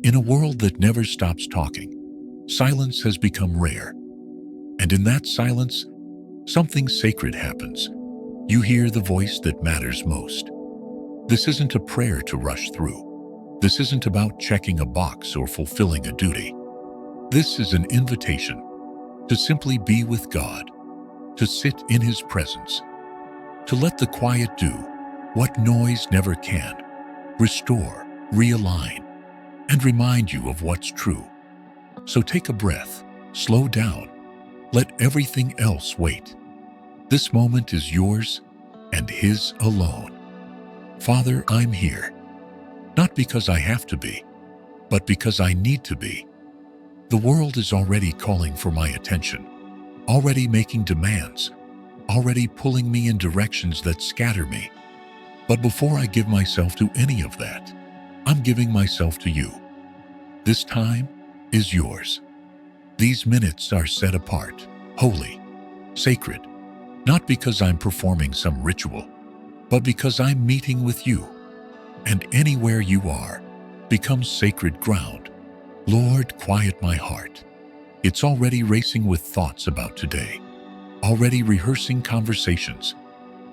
In a world that never stops talking, silence has become rare. And in that silence, something sacred happens. You hear the voice that matters most. This isn't a prayer to rush through. This isn't about checking a box or fulfilling a duty. This is an invitation to simply be with God, to sit in His presence, to let the quiet do what noise never can, restore, realign, and remind you of what's true. So take a breath, slow down, let everything else wait. This moment is yours and His alone. Father, I'm here, not because I have to be, but because I need to be. The world is already calling for my attention, already making demands, already pulling me in directions that scatter me. But before I give myself to any of that, I'm giving myself to you. This time is yours. These minutes are set apart, holy, sacred, not because I'm performing some ritual, but because I'm meeting with you. And anywhere you are becomes sacred ground. Lord, quiet my heart. It's already racing with thoughts about today, already rehearsing conversations,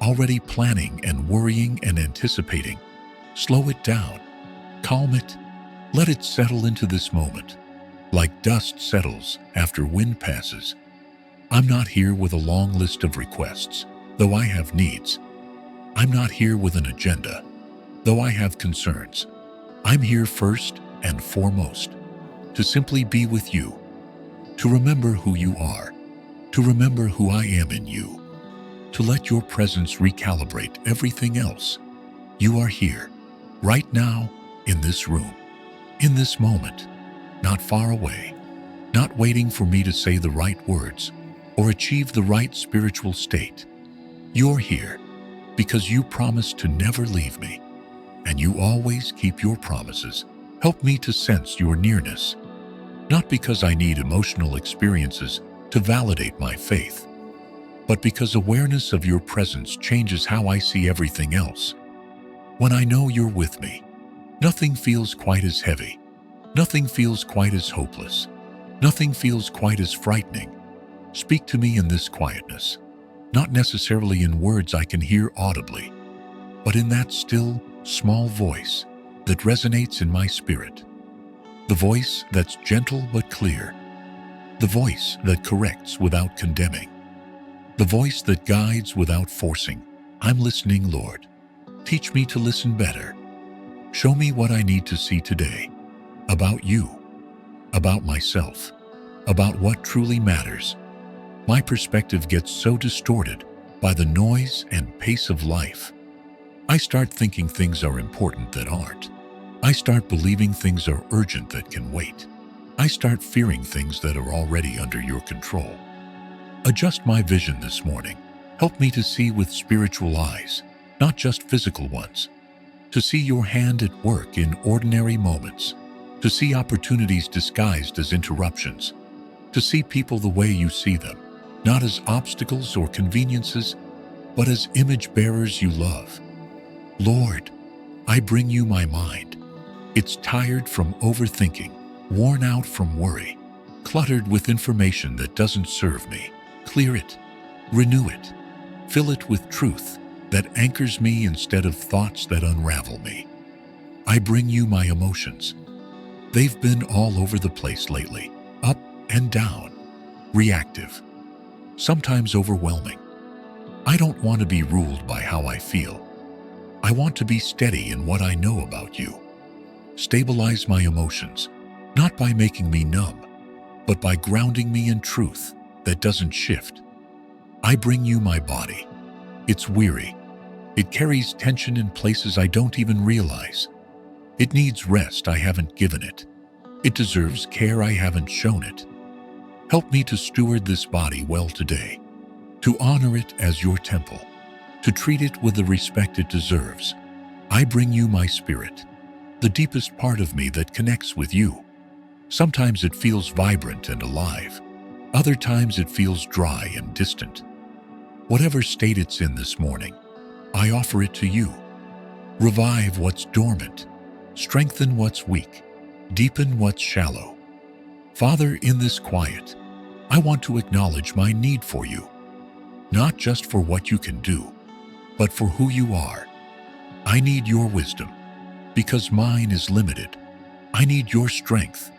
already planning and worrying and anticipating. Slow it down, calm it, let it settle into this moment, like dust settles after wind passes. I'm not here with a long list of requests, though I have needs. I'm not here with an agenda, though I have concerns. I'm here first and foremost, to simply be with you, to remember who you are, to remember who I am in you, to let your presence recalibrate everything else. You are here, right now, in this room, in this moment, not far away, not waiting for me to say the right words or achieve the right spiritual state. You're here because you promised to never leave me, and you always keep your promises. Help me to sense your nearness, not because I need emotional experiences to validate my faith, but because awareness of your presence changes how I see everything else. When I know you're with me, nothing feels quite as heavy, nothing feels quite as hopeless, nothing feels quite as frightening. Speak to me in this quietness, not necessarily in words I can hear audibly, but in that still, small voice that resonates in my spirit. The voice that's gentle but clear. The voice that corrects without condemning. The voice that guides without forcing. I'm listening, Lord. Teach me to listen better. Show me what I need to see today. About you. About myself. About what truly matters. My perspective gets so distorted by the noise and pace of life. I start thinking things are important that aren't. I start believing things are urgent that can wait. I start fearing things that are already under your control. Adjust my vision this morning. Help me to see with spiritual eyes, not just physical ones. To see your hand at work in ordinary moments. To see opportunities disguised as interruptions. To see people the way you see them, not as obstacles or conveniences, but as image bearers you love. Lord, I bring you my mind. It's tired from overthinking, worn out from worry, cluttered with information that doesn't serve me. Clear it, renew it, fill it with truth that anchors me instead of thoughts that unravel me. I bring you my emotions. They've been all over the place lately, up and down, reactive, sometimes overwhelming. I don't want to be ruled by how I feel. I want to be steady in what I know about you. Stabilize my emotions, not by making me numb, but by grounding me in truth that doesn't shift. I bring you my body. It's weary. It carries tension in places I don't even realize. It needs rest I haven't given it. It deserves care I haven't shown it. Help me to steward this body well today, to honor it as your temple, to treat it with the respect it deserves. I bring you my spirit, the deepest part of me that connects with you. Sometimes it feels vibrant and alive. Other times it feels dry and distant. Whatever state it's in this morning, I offer it to you. Revive what's dormant. Strengthen what's weak. Deepen what's shallow. Father, in this quiet, I want to acknowledge my need for you, not just for what you can do, but for who you are. I need your wisdom, because mine is limited. I need your strength,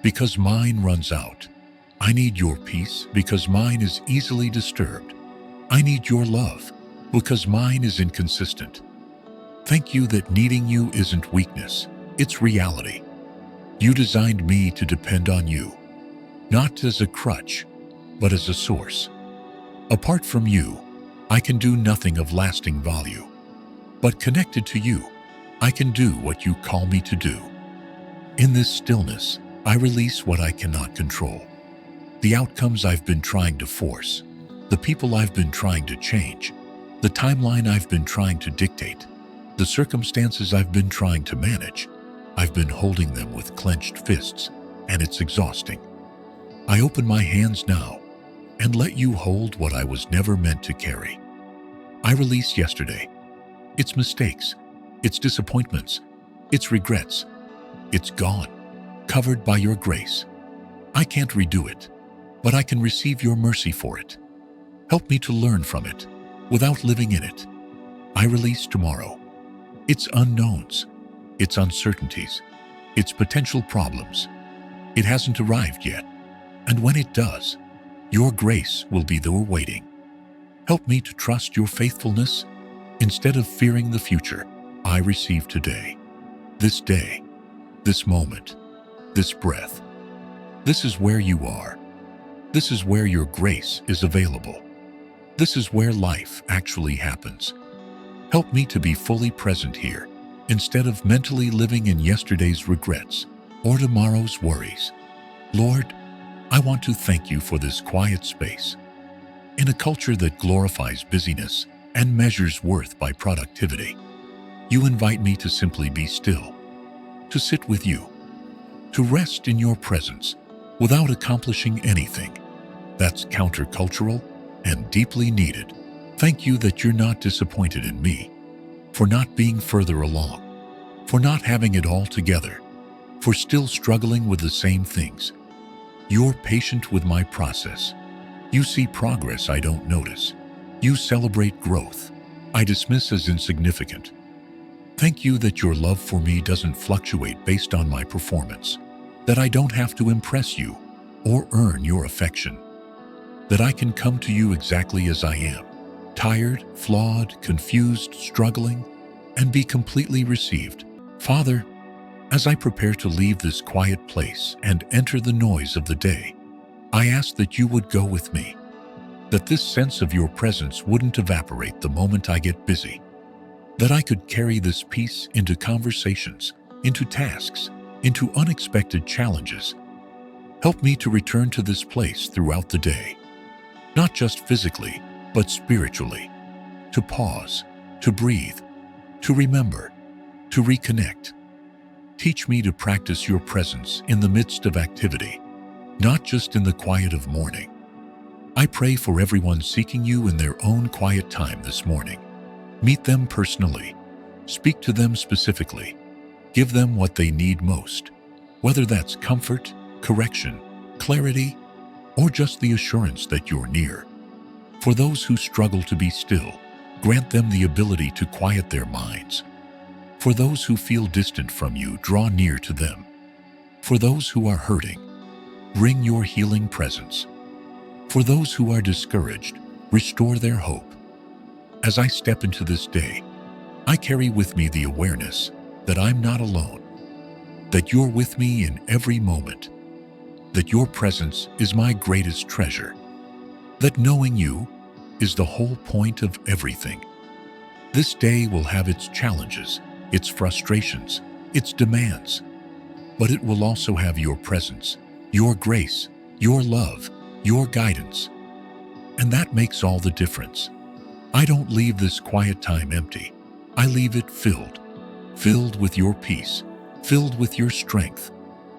because mine runs out. I need your peace, because mine is easily disturbed. I need your love, because mine is inconsistent. Thank you that needing you isn't weakness, it's reality. You designed me to depend on you, not as a crutch, but as a source. Apart from you, I can do nothing of lasting value. But connected to you, I can do what you call me to do. In this stillness, I release what I cannot control. The outcomes I've been trying to force, the people I've been trying to change, the timeline I've been trying to dictate, the circumstances I've been trying to manage. I've been holding them with clenched fists, and it's exhausting. I open my hands now and let you hold what I was never meant to carry. I release yesterday, its mistakes, its disappointments, its regrets. It's gone, covered by your grace. I can't redo it, but I can receive your mercy for it. Help me to learn from it without living in it. I release tomorrow, its unknowns, its uncertainties, its potential problems. It hasn't arrived yet, and when it does, your grace will be there waiting. Help me to trust your faithfulness instead of fearing the future. I receive today, this day, this moment, this breath. This is where you are. This is where your grace is available. This is where life actually happens. Help me to be fully present here, instead of mentally living in yesterday's regrets or tomorrow's worries. Lord, I want to thank you for this quiet space. In a culture that glorifies busyness and measures worth by productivity, you invite me to simply be still, to sit with you, to rest in your presence without accomplishing anything. That's countercultural and deeply needed. Thank you that you're not disappointed in me, for not being further along, for not having it all together, for still struggling with the same things. You're patient with my process. You see progress I don't notice. You celebrate growth I dismiss as insignificant. Thank you that your love for me doesn't fluctuate based on my performance, that I don't have to impress you or earn your affection, that I can come to you exactly as I am, tired, flawed, confused, struggling, and be completely received. Father, as I prepare to leave this quiet place and enter the noise of the day, I ask that you would go with me, that this sense of your presence wouldn't evaporate the moment I get busy, that I could carry this peace into conversations, into tasks, into unexpected challenges. Help me to return to this place throughout the day, not just physically, but spiritually, to pause, to breathe, to remember, to reconnect. Teach me to practice your presence in the midst of activity, not just in the quiet of morning. I pray for everyone seeking you in their own quiet time this morning. Meet them personally. Speak to them specifically. Give them what they need most, whether that's comfort, correction, clarity, or just the assurance that you're near. For those who struggle to be still, grant them the ability to quiet their minds. For those who feel distant from you, draw near to them. For those who are hurting, bring your healing presence. For those who are discouraged, restore their hope. As I step into this day, I carry with me the awareness that I'm not alone, that you're with me in every moment, that your presence is my greatest treasure, that knowing you is the whole point of everything. This day will have its challenges, its frustrations, its demands, but it will also have your presence, your grace, your love, your guidance. And that makes all the difference. I don't leave this quiet time empty. I leave it filled with your peace, filled with your strength,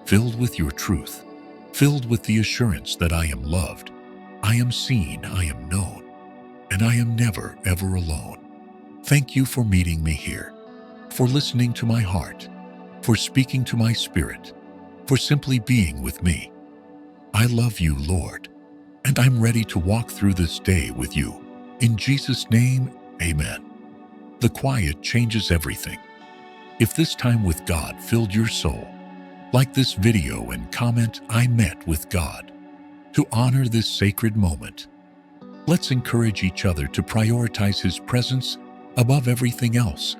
filled with your truth, filled with the assurance that I am loved, I am seen, I am known, and I am never, ever alone. Thank you for meeting me here, for listening to my heart, for speaking to my spirit. for simply being with me. I love you, Lord, and I'm ready to walk through this day with you. In Jesus' name, amen. The quiet changes everything. If this time with God filled your soul, like this video and comment, "I met with God." To honor this sacred moment, let's encourage each other to prioritize His presence above everything else.